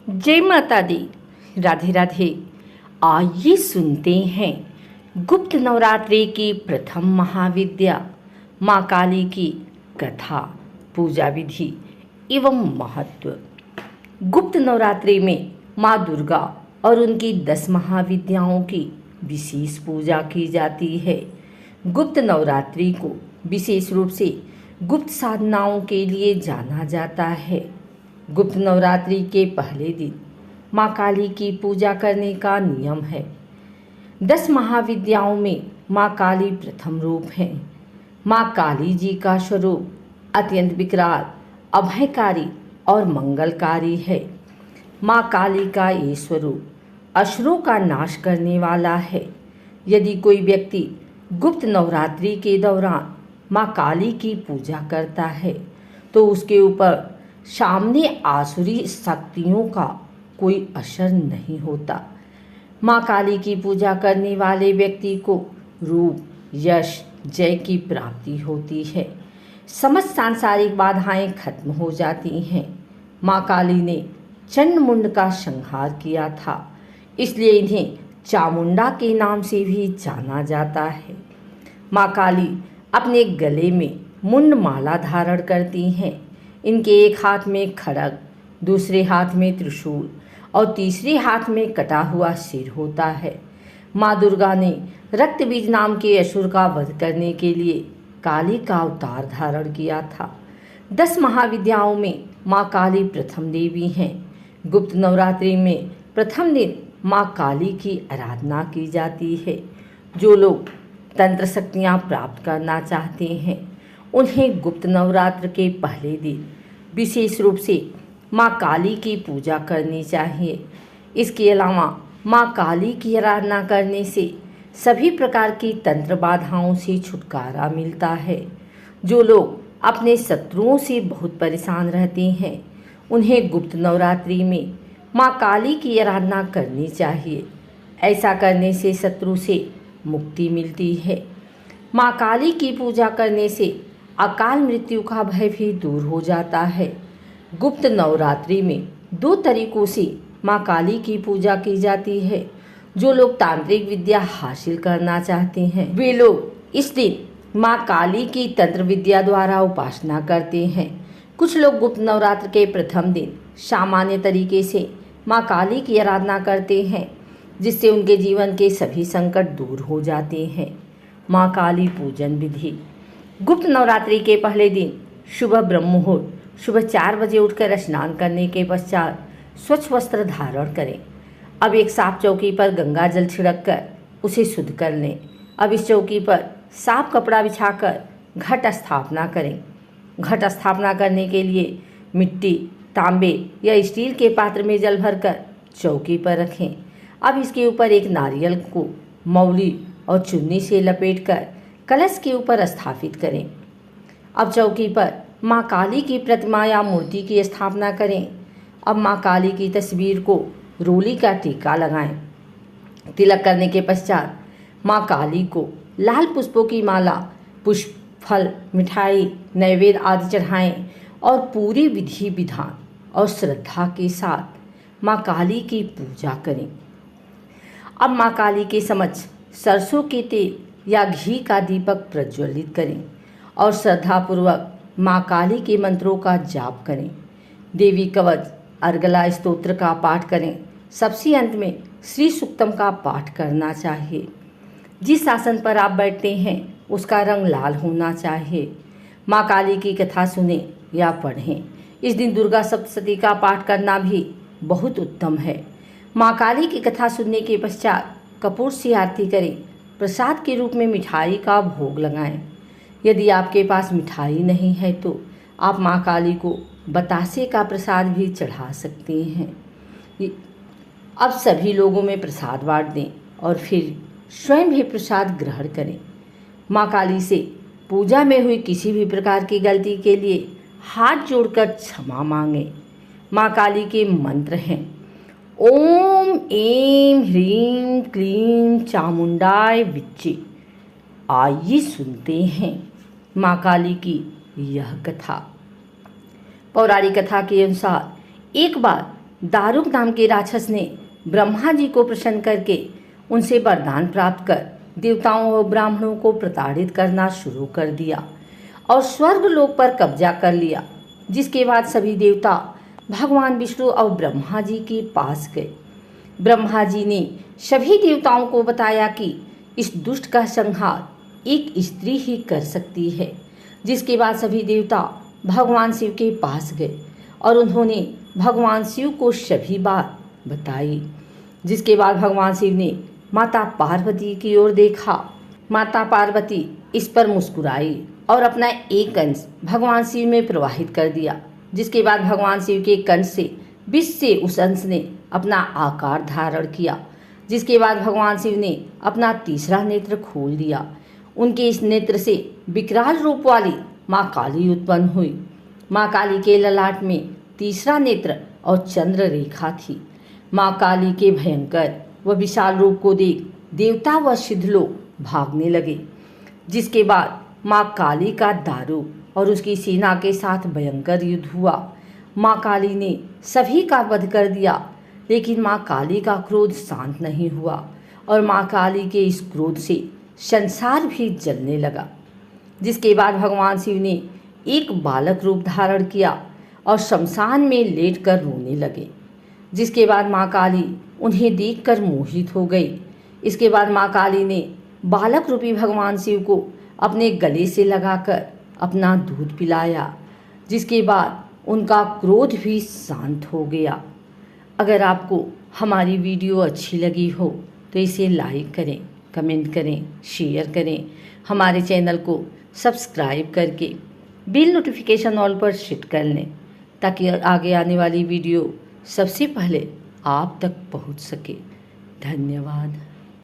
जय माता दी। राधे राधे। आइए सुनते हैं गुप्त नवरात्रि की प्रथम महाविद्या माँ काली की कथा, पूजा विधि एवं महत्व। गुप्त नवरात्रि में माँ दुर्गा और उनकी 10 महाविद्याओं की विशेष पूजा की जाती है। गुप्त नवरात्रि को विशेष रूप से गुप्त साधनाओं के लिए जाना जाता है। गुप्त नवरात्रि के पहले दिन माँ काली की पूजा करने का नियम है। 10 महाविद्याओं में माँ काली प्रथम रूप है। माँ काली जी का स्वरूप अत्यंत विकराल, अभयकारी और मंगलकारी है। माँ काली का ये स्वरूप असुरों का नाश करने वाला है। यदि कोई व्यक्ति गुप्त नवरात्रि के दौरान माँ काली की पूजा करता है तो उसके ऊपर सामने आसुरी शक्तियों का कोई असर नहीं होता। माँ काली की पूजा करने वाले व्यक्ति को रूप, यश, जय की प्राप्ति होती है। समस्त सांसारिक बाधाएं खत्म हो जाती हैं। माँ काली ने चंडमुंड का संहार किया था, इसलिए इन्हें चामुंडा के नाम से भी जाना जाता है। माँ काली अपने गले में मुंड माला धारण करती हैं। इनके एक हाथ में खड्ग, दूसरे हाथ में त्रिशूल और तीसरे हाथ में कटा हुआ सिर होता है। माँ दुर्गा ने रक्तबीज नाम के असुर का वध करने के लिए काली का अवतार धारण किया था। 10 महाविद्याओं में माँ काली प्रथम देवी हैं। गुप्त नवरात्रि में प्रथम दिन माँ काली की आराधना की जाती है। जो लोग तंत्र शक्तियाँ प्राप्त करना चाहते हैं उन्हें गुप्त नवरात्र के पहले दिन विशेष रूप से माँ काली की पूजा करनी चाहिए। इसके अलावा माँ काली की आराधना करने से सभी प्रकार की तंत्र बाधाओं से छुटकारा मिलता है। जो लोग अपने शत्रुओं से बहुत परेशान रहते हैं उन्हें गुप्त नवरात्रि में माँ काली की आराधना करनी चाहिए। ऐसा करने से शत्रु से मुक्ति मिलती है। माँ काली की पूजा करने से अकाल मृत्यु का भय भी दूर हो जाता है। गुप्त नवरात्रि में 2 तरीकों से माँ काली की पूजा की जाती है। जो लोग तांत्रिक विद्या हासिल करना चाहते हैं वे लोग इस दिन माँ काली की तंत्र विद्या द्वारा उपासना करते हैं। कुछ लोग गुप्त नवरात्र के प्रथम दिन सामान्य तरीके से माँ काली की आराधना करते हैं, जिससे उनके जीवन के सभी संकट दूर हो जाते हैं। माँ काली पूजन विधि। गुप्त नवरात्रि के पहले दिन सुबह ब्रह्म मुहूर्त सुबह 4 बजे उठकर स्नान करने के पश्चात स्वच्छ वस्त्र धारण करें। अब एक साफ चौकी पर गंगा जल छिड़क कर उसे शुद्ध कर लें। अब इस चौकी पर साफ कपड़ा बिछाकर घट स्थापना करें। घट स्थापना करने के लिए मिट्टी, तांबे या स्टील के पात्र में जल भरकर चौकी पर रखें। अब इसके ऊपर एक नारियल को मौली और चुन्नी से लपेटकर कलश के ऊपर स्थापित करें। अब चौकी पर माँ काली की प्रतिमा या मूर्ति की स्थापना करें। अब माँ काली की तस्वीर को रोली का टीका लगाएं। तिलक करने के पश्चात माँ काली को लाल पुष्पों की माला, पुष्प, फल, मिठाई, नैवेद्य आदि चढ़ाएं और पूरी विधि विधान और श्रद्धा के साथ माँ काली की पूजा करें। अब माँ काली के समक्ष सरसों के तेल या घी का दीपक प्रज्वलित करें और श्रद्धापूर्वक माँ काली के मंत्रों का जाप करें। देवी कवच, अर्गला स्तोत्र का पाठ करें। सबसे अंत में श्री सूक्तम का पाठ करना चाहिए। जिस आसन पर आप बैठते हैं उसका रंग लाल होना चाहिए। माँ काली की कथा सुने या पढ़ें। इस दिन दुर्गा सप्तशती का पाठ करना भी बहुत उत्तम है। माँ काली की कथा सुनने के पश्चात कपूर से आरती करें। प्रसाद के रूप में मिठाई का भोग लगाएं। यदि आपके पास मिठाई नहीं है तो आप माँ काली को बतासे का प्रसाद भी चढ़ा सकते हैं। अब सभी लोगों में प्रसाद बांट दें और फिर स्वयं भी प्रसाद ग्रहण करें। माँ काली से पूजा में हुई किसी भी प्रकार की गलती के लिए हाथ जोड़कर क्षमा मांगें। माँ काली के मंत्र हैं ओम ऐं ह्रीं क्लीं चामुंडाय विच्चे। आइए सुनते हैं माँ काली की यह कथा। पौराणिक कथा के अनुसार एक बार दारुक नाम के राक्षस ने ब्रह्मा जी को प्रसन्न करके उनसे वरदान प्राप्त कर देवताओं और ब्राह्मणों को प्रताड़ित करना शुरू कर दिया और स्वर्ग लोक पर कब्जा कर लिया। जिसके बाद सभी देवता भगवान विष्णु और ब्रह्मा जी के पास गए। ब्रह्मा जी ने सभी देवताओं को बताया कि इस दुष्ट का संहार एक स्त्री ही कर सकती है। जिसके बाद सभी देवता भगवान शिव के पास गए और उन्होंने भगवान शिव को सभी बात बताई। जिसके बाद भगवान शिव ने माता पार्वती की ओर देखा। माता पार्वती इस पर मुस्कुराई और अपना एक अंश भगवान शिव में प्रवाहित कर दिया। जिसके बाद भगवान शिव के कंठ से विष से उस अंश ने अपना आकार धारण किया। जिसके बाद भगवान शिव ने अपना तीसरा नेत्र खोल दिया। उनके इस नेत्र से विकराल रूप वाली माँ काली उत्पन्न हुई। माँ काली के ललाट में तीसरा नेत्र और चंद्र रेखा थी। माँ काली के भयंकर व विशाल रूप को देख देवता व सिद्ध लोग भागने लगे। जिसके बाद माँ काली का दारू और उसकी सेना के साथ भयंकर युद्ध हुआ। माँ काली ने सभी का वध कर दिया, लेकिन माँ काली का क्रोध शांत नहीं हुआ और माँ काली के इस क्रोध से संसार भी जलने लगा। जिसके बाद भगवान शिव ने एक बालक रूप धारण किया और शमशान में लेटकर रोने लगे। जिसके बाद माँ काली उन्हें देखकर मोहित हो गई। इसके बाद माँ काली ने बालक रूपी भगवान शिव को अपने गले से लगाकर अपना दूध पिलाया। जिसके बाद उनका क्रोध भी शांत हो गया। अगर आपको हमारी वीडियो अच्छी लगी हो तो इसे लाइक करें, कमेंट करें, शेयर करें। हमारे चैनल को सब्सक्राइब करके बेल नोटिफिकेशन ऑल पर सेट कर लें ताकि आगे आने वाली वीडियो सबसे पहले आप तक पहुंच सके। धन्यवाद।